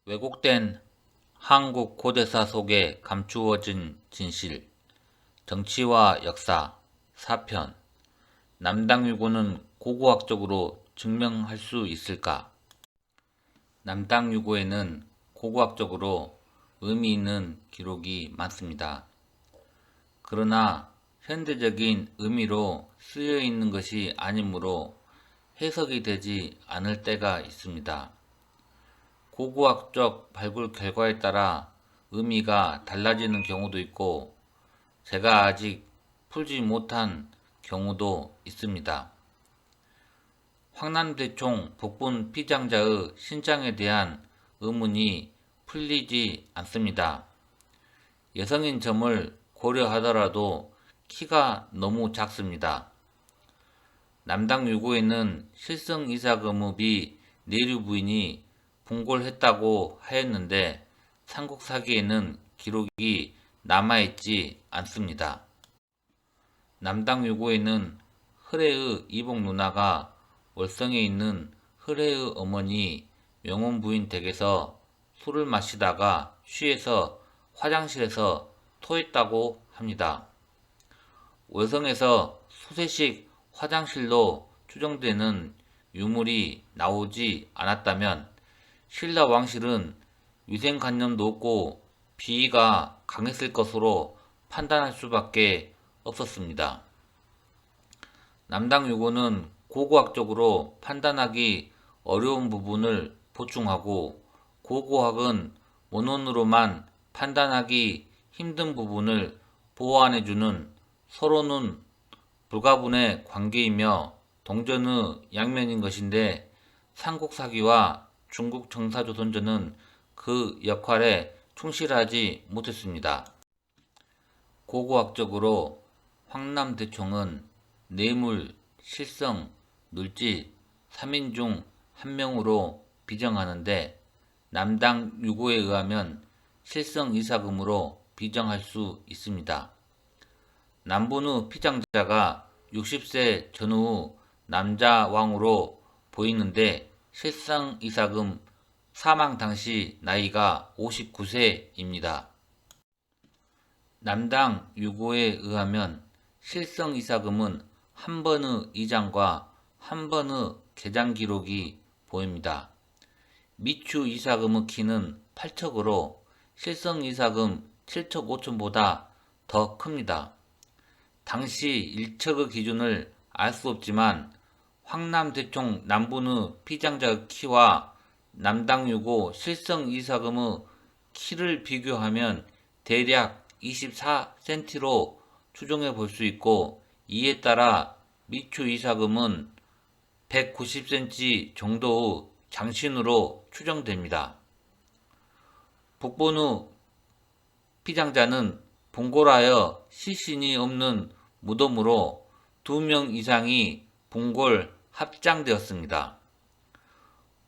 왜곡된 한국 고대사 속에 감추어진 진실, 정치와 역사, 사편, 남당유고는 고고학적으로 증명할 수 있을까? 남당유고에는 고고학적으로 의미 있는 기록이 많습니다. 그러나 현대적인 의미로 쓰여 있는 것이 아니므로 해석이 되지 않을 때가 있습니다. 고고학적 발굴 결과에 따라 의미가 달라지는 경우도 있고 제가 아직 풀지 못한 경우도 있습니다. 황남대총 복분 피장자의 신장에 대한 의문이 풀리지 않습니다. 여성인 점을 고려하더라도 키가 너무 작습니다. 남당유고에는 실성이사금의 내류 부인이 분골했다고 하였는데 삼국사기에는 기록이 남아있지 않습니다. 남당유고에는 hre의 이복 누나가 월성에 있는 hre의 어머니 명혼 부인 댁에서 술을 마시다가 취해서 화장실에서 토했다고 합니다. 월성에서 수세식 화장실로 추정되는 유물이 나오지 않았다면 신라 왕실은 위생관념도 없고 비위가 강했을 것으로 판단할 수밖에 없었습니다. 남당유고는 고고학적으로 판단하기 어려운 부분을 보충하고 고고학은 원론으로만 판단하기 힘든 부분을 보완해주는 서로는 불가분의 관계이며 동전의 양면인 것인데 삼국사기와 중국 청사조선전은 그 역할에 충실하지 못했습니다. 고고학적으로 황남대총은 뇌물, 실성, 눌지 3인 중 1명으로 비정하는데 남당유고에 의하면 실성이사금으로 비정할 수 있습니다. 남분의 피장자가 60세 전후 남자 왕으로 보이는데 실성이사금 사망 당시 나이가 59세입니다. 남당유고에 의하면 실성이사금은 한 번의 이장과 한 번의 개장 기록이 보입니다. 미추이사금의 키는 8척으로 실성이사금 7척 5천보다 더 큽니다. 당시 1척의 기준을 알 수 없지만 황남대총 남분의 피장자의 키와 남당유고 실성이사금의 키를 비교하면 대략 24cm로 추정해 볼 수 있고 이에 따라 미추이사금은 190cm 정도의 장신으로 추정됩니다. 복본의 피장자는 봉골하여 시신이 없는 무덤으로 2명 이상이 봉골 합장되었습니다.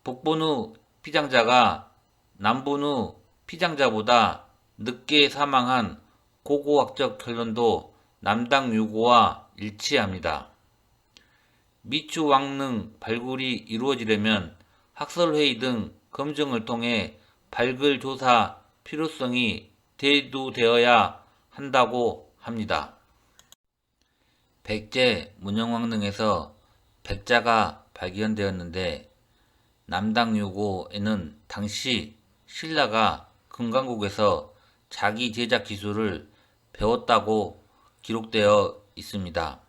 복본의 피장자가 남본의 피장자보다 늦게 사망한 고고학적 결론도 남당유고와 일치합니다. 미추왕릉 발굴이 이루어지려면 학설회의 등 검증을 통해 발굴 조사 필요성이 대두되어야 한다고 합니다. 백제 문영왕릉에서 백자가 발견되었는데 남당유고에는 당시 신라가 금강국에서 자기 제작 기술을 배웠다고 기록되어 있습니다.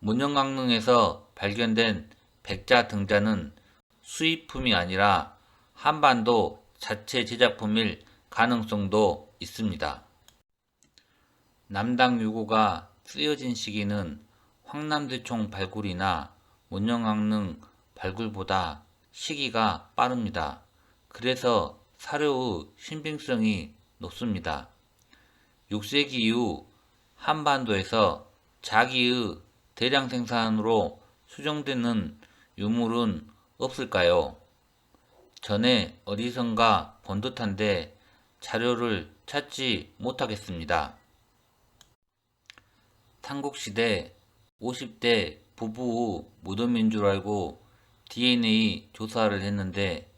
문영왕릉에서 발견된 백자 등자는 수입품이 아니라 한반도 자체 제작품일 가능성도 있습니다. 남당유고가 쓰여진 시기는 황남대총 발굴이나 문영왕릉 발굴보다 시기가 빠릅니다. 그래서 사료의 신빙성이 높습니다. 6세기 이후 한반도에서 자기의 대량 생산으로 수정되는 유물은 없을까요? 전에 어디선가 본 듯한데 자료를 찾지 못하겠습니다. 삼국시대 50대 부부의 무덤인 줄 알고 DNA 조사를 했는데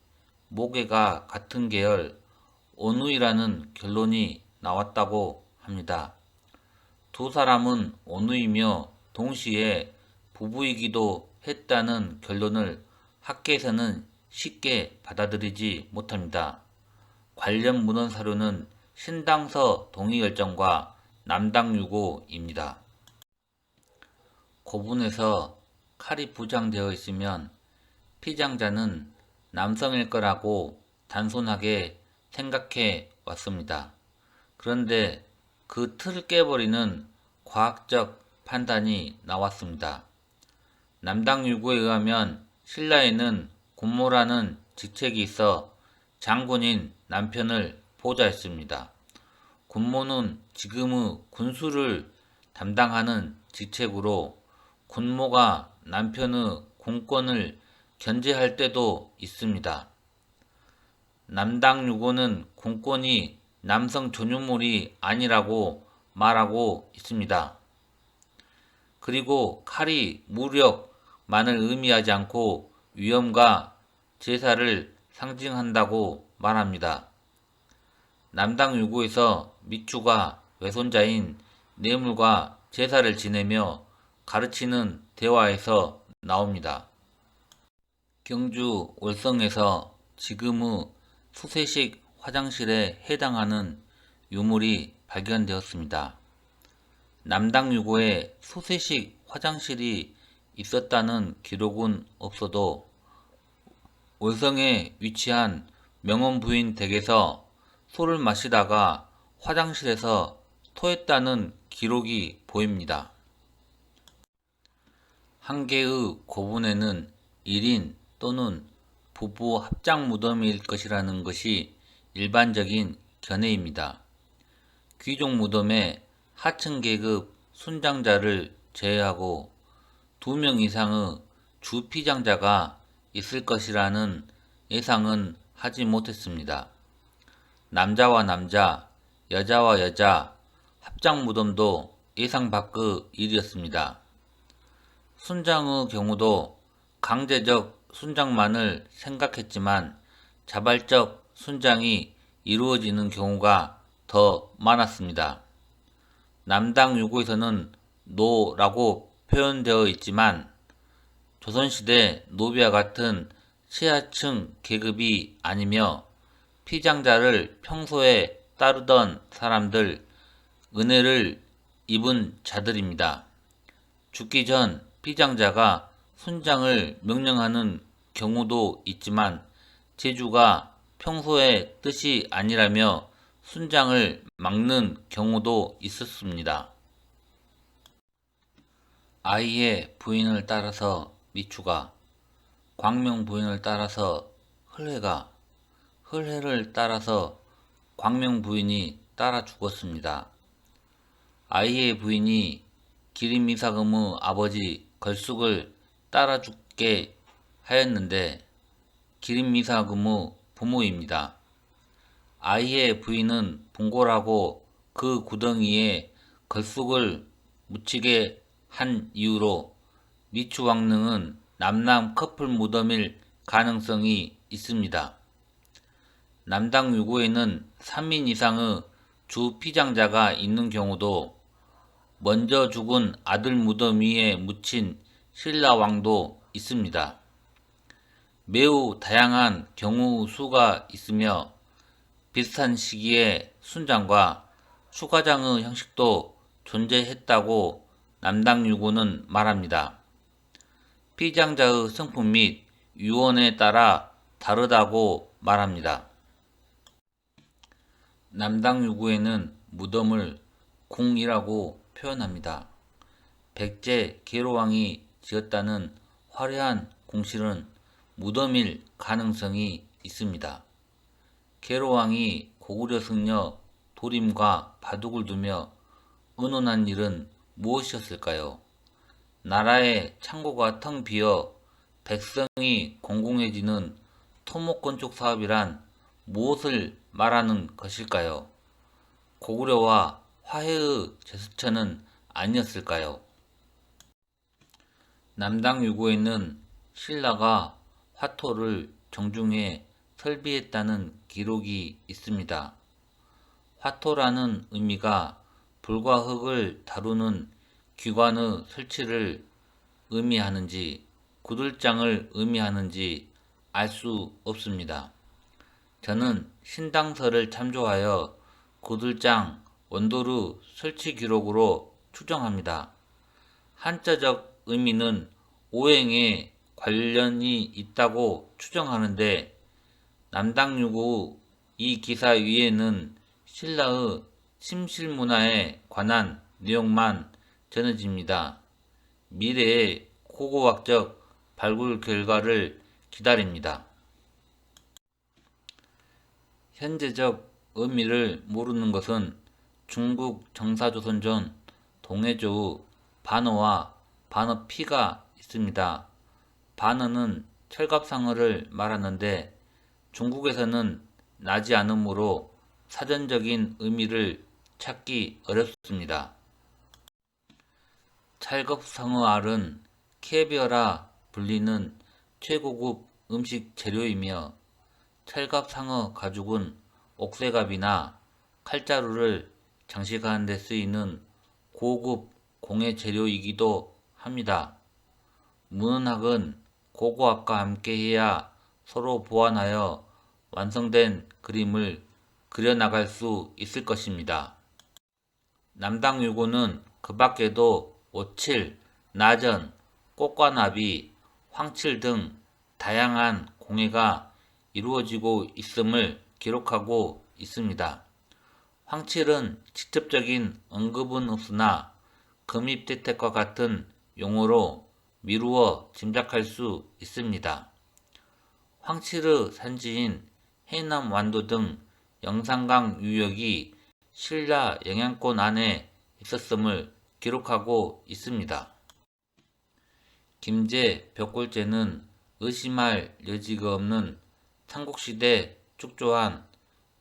모계가 같은 계열 원우이라는 결론이 나왔다고 합니다. 두 사람은 원우이며 동시에 부부이기도 했다는 결론을 학계에서는 쉽게 받아들이지 못합니다. 관련 문헌 사료는 신당서 동의결정과 남당유고입니다. 고분에서 칼이 부장되어 있으면 피장자는 남성일 거라고 단순하게 생각해 왔습니다. 그런데 그 틀을 깨버리는 과학적 판단이 나왔습니다. 남당유고에 의하면 신라에는 군모라는 직책이 있어 장군인 남편을 보좌했습니다. 군모는 지금의 군수를 담당하는 직책으로 군모가 남편의 군권을 견제할 때도 있습니다. 남당유고는 군권이 남성 전유물이 아니라고 말하고 있습니다. 그리고 칼이 무력만을 의미하지 않고 위엄과 제사를 상징한다고 말합니다. 남당유고에서 미추가 외손자인 뇌물과 제사를 지내며 가르치는 대화에서 나옵니다. 경주 월성에서 지금의 수세식 화장실에 해당하는 유물이 발견되었습니다. 남당유고에 수세식 화장실이 있었다는 기록은 없어도 월성에 위치한 명원 부인 댁에서 술을 마시다가 화장실에서 토했다는 기록이 보입니다. 한 개의 고분에는 1인 또는 부부 합장 무덤일 것이라는 것이 일반적인 견해입니다. 귀족 무덤에 하층 계급 순장자를 제외하고 2명 이상의 주피장자가 있을 것이라는 예상은 하지 못했습니다. 남자와 남자, 여자와 여자 합장 무덤도 예상 밖의 일이었습니다. 순장의 경우도 강제적 순장만을 생각했지만 자발적 순장이 이루어지는 경우가 더 많았습니다. 남당유고에서는 노라고 표현되어 있지만 조선시대 노비와 같은 최하층 계급이 아니며 피장자를 평소에 따르던 사람들, 은혜를 입은 자들입니다. 죽기 전 피장자가 순장을 명령하는 경우도 있지만 제주가 평소의 뜻이 아니라며 순장을 막는 경우도 있었습니다. 아이의 부인을 따라서 미추가, 광명 부인을 따라서 흘혜가, 흘혜를 따라서 광명 부인이 따라 죽었습니다. 아이의 부인이 기린미사금의 아버지 걸숙을 따라 죽게 하였는데 기린미사금의 부모입니다. 아이의 부인은 봉골하고 그 구덩이에 걸숙을 묻히게 한 이유로 미추왕릉은 남남 커플 무덤일 가능성이 있습니다. 남당유고에는 3인 이상의 주피장자가 있는 경우도 먼저 죽은 아들 무덤 위에 묻힌 신라왕도 있습니다. 매우 다양한 경우 수가 있으며 비슷한 시기에 순장과 추가장의 형식도 존재했다고 남당유고는 말합니다. 피장자의 성품 및 유언에 따라 다르다고 말합니다. 남당유고에는 무덤을 궁이라고 표현합니다. 백제 계로왕이 지었다는 화려한 궁실은 무덤일 가능성이 있습니다. 계로왕이 고구려 승려 도림과 바둑을 두며 의논한 일은 무엇이었을까요? 나라의 창고가 텅 비어 백성이 공공해지는 토목건축 사업이란 무엇을 말하는 것일까요? 고구려와 화해의 제스처는 아니었을까요? 남당유고에는 신라가 화토를 정중해 설비했다는 기록이 있습니다. 화토라는 의미가 불과 흙을 다루는 기관의 설치를 의미하는지 구들장을 의미하는지 알 수 없습니다. 저는 신당서를 참조하여 구들장 원도르 설치 기록으로 추정합니다. 한자적 의미는 오행에 관련이 있다고 추정하는데 남당유구 이 기사 위에는 신라의 침실문화에 관한 내용만 전해집니다. 미래의 고고학적 발굴 결과를 기다립니다. 현재적 의미를 모르는 것은 중국 정사조선전 동해조의 반어와 반어피가 있습니다. 반어는 철갑상어를 말하는데 중국에서는 나지 않으므로 사전적인 의미를 찾기 어렵습니다. 찰갑상어알은 캐비어라 불리는 최고급 음식 재료이며 찰갑상어 가죽은 옥새갑이나 칼자루를 장식하는 데 쓰이는 고급 공예 재료이기도 합니다. 문헌학은 고고학과 함께해야 서로 보완하여 완성된 그림을 그려나갈 수 있을 것입니다. 남당유고는 그 밖에도 오칠, 나전, 꽃과나비, 황칠 등 다양한 공예가 이루어지고 있음을 기록하고 있습니다. 황칠은 직접적인 언급은 없으나 금입대택과 같은 용어로 미루어 짐작할 수 있습니다. 황칠의 산지인 해남 완도 등 영산강 유역이 신라 영향권 안에 있었음을 기록하고 있습니다. 김제 벽골제는 의심할 여지가 없는 삼국시대 축조한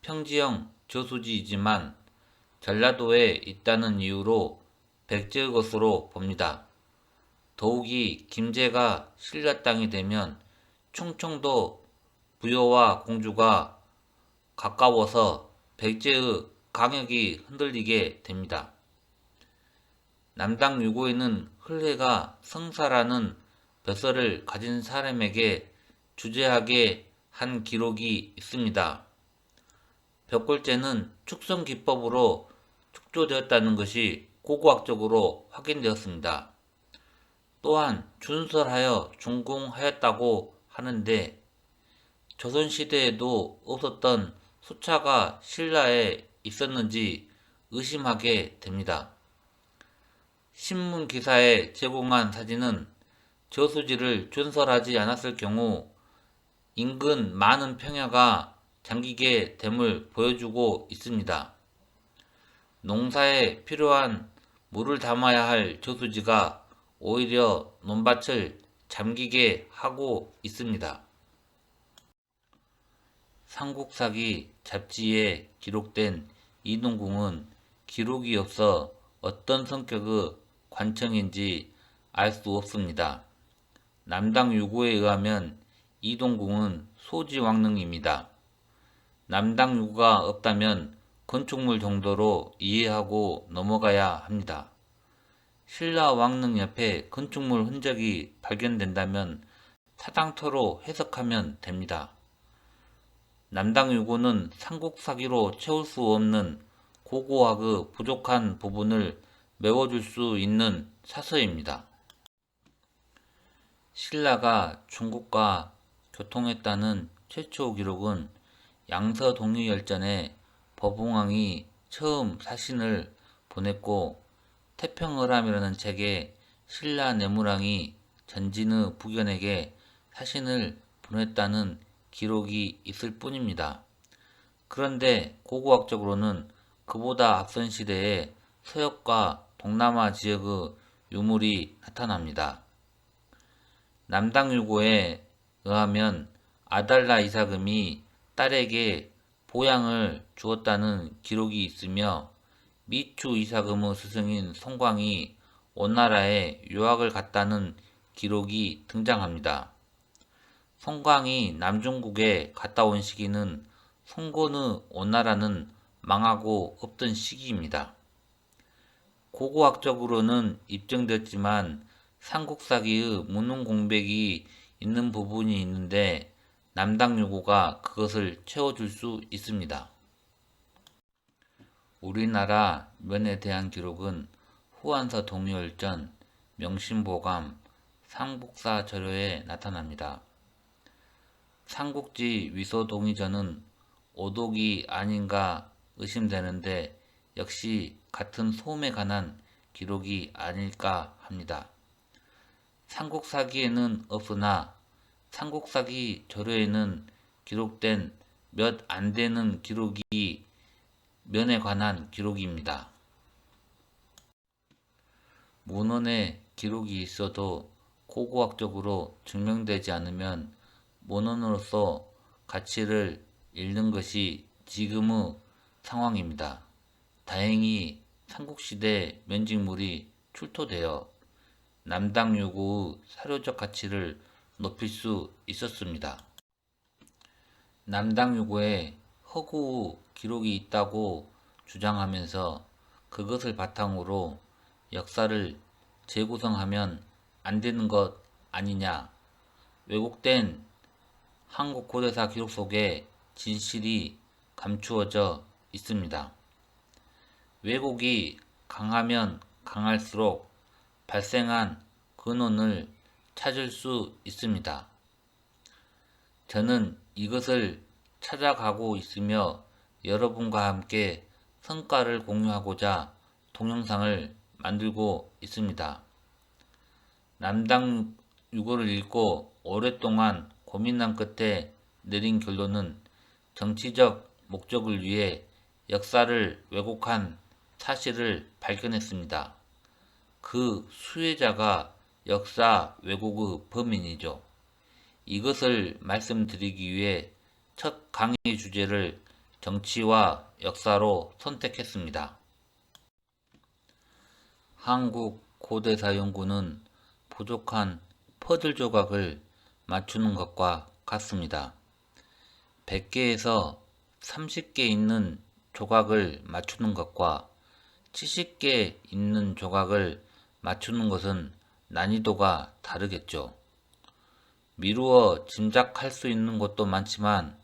평지형 저수지이지만 전라도에 있다는 이유로 백제의 것으로 봅니다. 더욱이 김제가 신라 땅이 되면 충청도 부여와 공주가 가까워서 백제의 강역이 흔들리게 됩니다. 남당유고에는 흘레가 성사라는 벼슬을 가진 사람에게 주재하게 한 기록이 있습니다. 벽골제는 축성 기법으로 축조되었다는 것이 고고학적으로 확인되었습니다. 또한 준설하여 준공하였다고 하는데 조선시대에도 없었던 수차가 신라에 있었는지 의심하게 됩니다. 신문 기사에 제공한 사진은 저수지를 준설하지 않았을 경우 인근 많은 평야가 잠기게 됨을 보여주고 있습니다. 농사에 필요한 물을 담아야 할 저수지가 오히려 논밭을 잠기게 하고 있습니다. 삼국사기 잡지에 기록된 이동궁은 기록이 없어 어떤 성격의 관청인지 알 수 없습니다. 남당유고에 의하면 이동궁은 소지왕릉입니다. 남당유고가 없다면 건축물 정도로 이해하고 넘어가야 합니다. 신라 왕릉 옆에 건축물 흔적이 발견된다면 사당터로 해석하면 됩니다. 남당유고는 삼국사기로 채울 수 없는 고고학의 부족한 부분을 메워줄 수 있는 사서입니다. 신라가 중국과 교통했다는 최초 기록은 양서동의열전에 법웅왕이 처음 사신을 보냈고 태평어람이라는 책에 신라 내무랑이 전진의 부견에게 사신을 보냈다는 기록이 있을 뿐입니다. 그런데 고고학적으로는 그보다 앞선 시대에 서역과 동남아 지역의 유물이 나타납니다. 남당유고에 의하면 아달라 이사금이 딸에게 보양을 주었다는 기록이 있으며 미추 이사금의 스승인 송광이 오나라에 유학을 갔다는 기록이 등장합니다. 송광이 남중국에 갔다 온 시기는 송건의 오나라는 망하고 없던 시기입니다. 고고학적으로는 입증됐지만 삼국사기의 문헌공백이 있는 부분이 있는데 남당유고가 그것을 채워줄 수 있습니다. 우리나라 면에 대한 기록은 후한서 동유월전, 명신보감, 삼국사 자료에 나타납니다. 삼국지 위소동의전은 오독이 아닌가 의심되는데 역시 같은 소음에 관한 기록이 아닐까 합니다. 삼국사기에는 없으나 삼국사기 자료에는 기록된 몇 안 되는 기록이 면에 관한 기록입니다. 문헌에 기록이 있어도 고고학적으로 증명되지 않으면 문헌으로서 가치를 잃는 것이 지금의 상황입니다. 다행히 삼국시대 면직물이 출토되어 남당유고의 사료적 가치를 높일 수 있었습니다. 남당유고에 허구의 기록이 있다고 주장하면서 그것을 바탕으로 역사를 재구성하면 안 되는 것 아니냐. 왜곡된 한국 고대사 기록 속에 진실이 감추어져 있습니다. 왜곡이 강하면 강할수록 발생한 근원을 찾을 수 있습니다. 저는 이것을 찾아가고 있으며 여러분과 함께 성과를 공유하고자 동영상을 만들고 있습니다. 남당유고를 읽고 오랫동안 고민한 끝에 내린 결론은 정치적 목적을 위해 역사를 왜곡한 사실을 발견했습니다. 그 수혜자가 역사 왜곡의 범인이죠. 이것을 말씀드리기 위해 첫 강의 주제를 정치와 역사로 선택했습니다. 한국 고대사 연구는 부족한 퍼즐 조각을 맞추는 것과 같습니다. 100개에서 30개 있는 조각을 맞추는 것과 70개 있는 조각을 맞추는 것은 난이도가 다르겠죠. 미루어 짐작할 수 있는 것도 많지만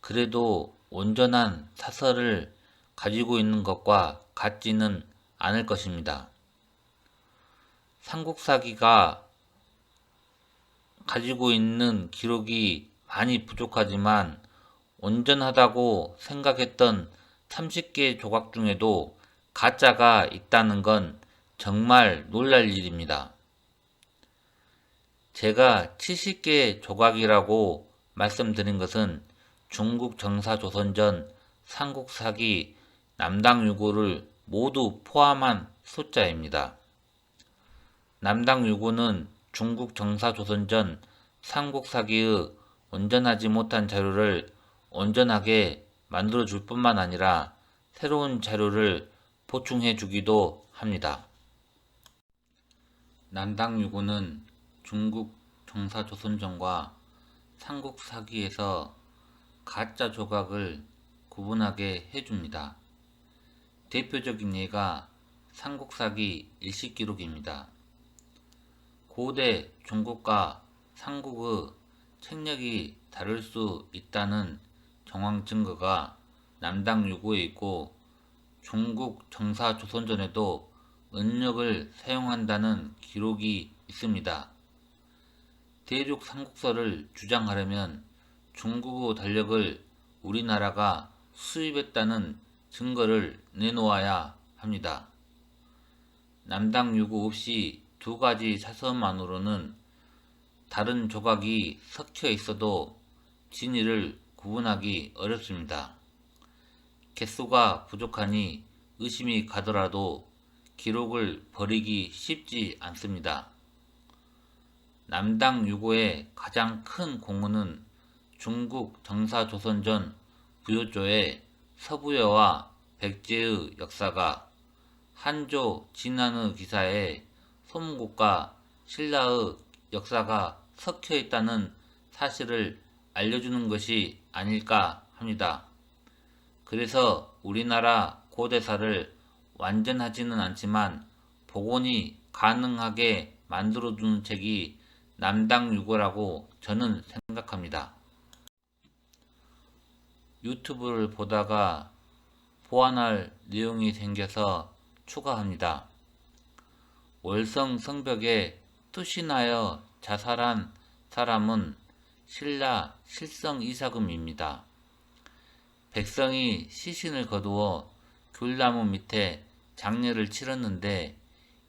그래도 온전한 사설을 가지고 있는 것과 같지는 않을 것입니다. 삼국사기가 가지고 있는 기록이 많이 부족하지만 온전하다고 생각했던 30개 조각 중에도 가짜가 있다는 건 정말 놀랄 일입니다. 제가 70개 조각이라고 말씀드린 것은 중국 정사조선전, 삼국사기, 남당유고를 모두 포함한 숫자입니다. 남당유고는 중국 정사조선전, 삼국사기의 온전하지 못한 자료를 온전하게 만들어줄 뿐만 아니라 새로운 자료를 보충해 주기도 합니다. 남당유고는 중국 정사조선전과 삼국사기에서 가짜 조각을 구분하게 해줍니다. 대표적인 예가 삼국사기 일식기록입니다. 고대 중국과 삼국의 책력이 다를 수 있다는 정황 증거가 남당유고에 있고 중국 정사조선전에도 은력을 사용한다는 기록이 있습니다. 대륙 삼국서를 주장하려면 중국의 달력을 우리나라가 수입했다는 증거를 내놓아야 합니다. 남당유고 없이 두 가지 사서만으로는 다른 조각이 섞여 있어도 진위를 구분하기 어렵습니다. 개수가 부족하니 의심이 가더라도 기록을 버리기 쉽지 않습니다. 남당유고의 가장 큰 공헌은 중국 정사조선전 부요조의 서부여와 백제의 역사가 한조 진안의 기사에 소문국과 신라의 역사가 섞여 있다는 사실을 알려주는 것이 아닐까 합니다. 그래서 우리나라 고대사를 완전하지는 않지만 복원이 가능하게 만들어두는 책이 남당유고라고 저는 생각합니다. 유튜브를 보다가 보완할 내용이 생겨서 추가합니다. 월성 성벽에 투신하여 자살한 사람은 신라 실성 이사금입니다. 백성이 시신을 거두어 귤나무 밑에 장례를 치렀는데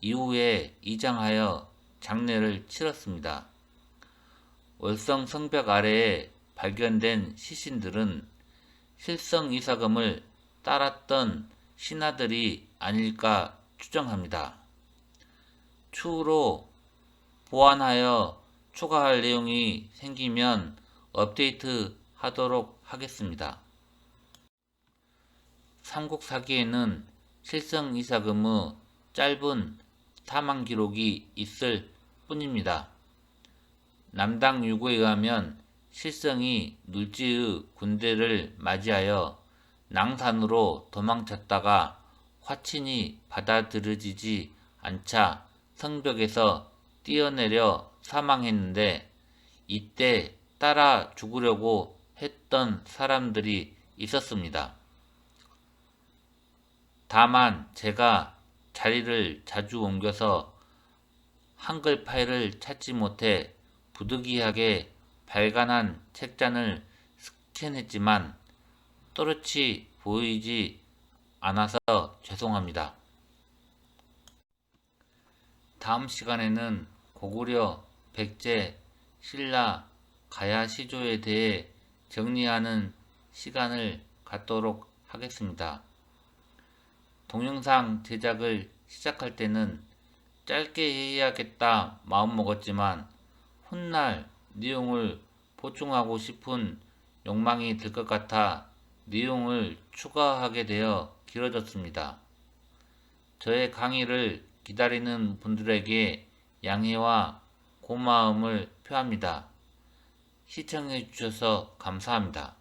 이후에 이장하여 장례를 치렀습니다. 월성 성벽 아래에 발견된 시신들은 실성 이사금을 따랐던 신하들이 아닐까 추정합니다. 추후로 보완하여 추가할 내용이 생기면 업데이트 하도록 하겠습니다. 삼국사기에는 실성 이사금의 짧은 사망 기록이 있을 뿐입니다. 남당유고에 의하면 실성이 눌지의 군대를 맞이하여 낭산으로 도망쳤다가 화친이 받아들여지지 않자 성벽에서 뛰어내려 사망했는데 이때 따라 죽으려고 했던 사람들이 있었습니다. 다만 제가 자리를 자주 옮겨서 한글 파일을 찾지 못해 부득이하게 발간한 책잔을 스캔했지만 또렷이 보이지 않아서 죄송합니다. 다음 시간에는 고구려, 백제, 신라, 가야 시조에 대해 정리하는 시간을 갖도록 하겠습니다. 동영상 제작을 시작할 때는 짧게 해야겠다 마음먹었지만 훗날 내용을 보충하고 싶은 욕망이 들 것 같아 내용을 추가하게 되어 길어졌습니다. 저의 강의를 기다리는 분들에게 양해와 고마움을 표합니다. 시청해 주셔서 감사합니다.